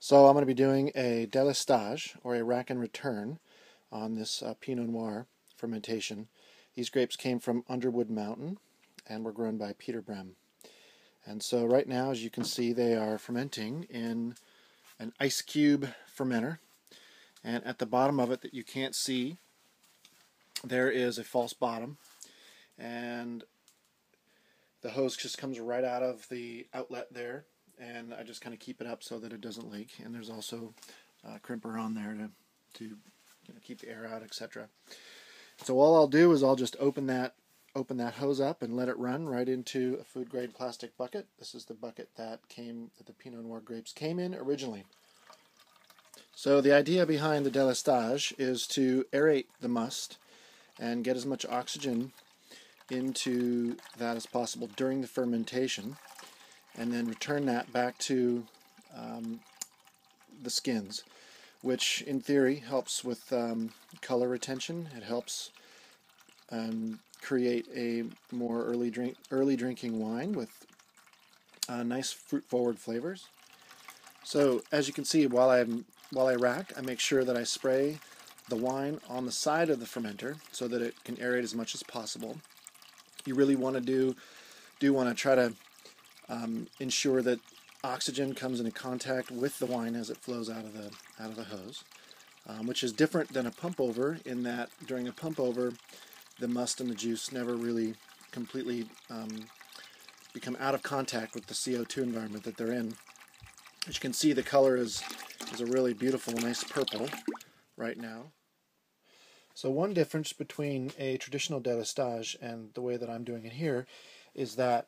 So I'm going to be doing a Delestage, or a rack and return, on this Pinot Noir fermentation. These grapes came from Underwood Mountain and were grown by Peter Brem. And so right now, as you can see, they are fermenting in an ice cube fermenter. And at the bottom of it that you can't see, there is a false bottom. And the hose just comes right out of the outlet there. And I just kind of keep it up so that it doesn't leak. And there's also a crimper on there to keep the air out, etc. So all I'll do is I'll just open that hose up and let it run right into a food grade plastic bucket. This is the bucket that the Pinot Noir grapes came in originally. So the idea behind the Delestage is to aerate the must and get as much oxygen into that as possible during the fermentation, and then return that back to the skins, which in theory helps with color retention. It helps create a more early drinking wine with nice fruit forward flavors. So as you can see, while I rack, I make sure that I spray the wine on the side of the fermenter so that it can aerate as much as possible. You really want to try to ensure that oxygen comes into contact with the wine as it flows out of the hose, which is different than a pump over, in that during a pump over, the must and the juice never really completely become out of contact with the CO2 environment that they're in. As you can see, the color is a really beautiful, nice purple right now. So one difference between a traditional Delestage and the way that I'm doing it here is that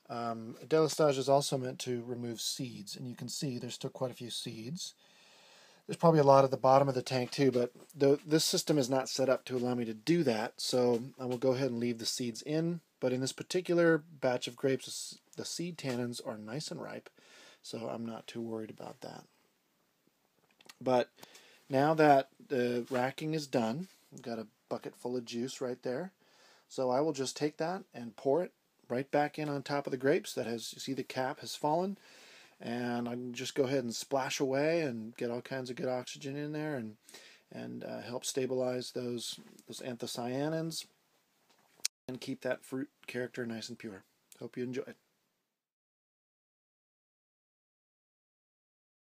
a Delestage is also meant to remove seeds, and you can see there's still quite a few seeds. There's probably a lot at the bottom of the tank too, but this system is not set up to allow me to do that, so I will go ahead and leave the seeds in. But in this particular batch of grapes, the seed tannins are nice and ripe, so I'm not too worried about that. But now that the racking is done, I've got a bucket full of juice right there, so I will just take that and pour it right back in on top of the grapes. You see the cap has fallen, and I can just go ahead and splash away and get all kinds of good oxygen in there and help stabilize those anthocyanins and keep that fruit character nice and pure. Hope you enjoy it.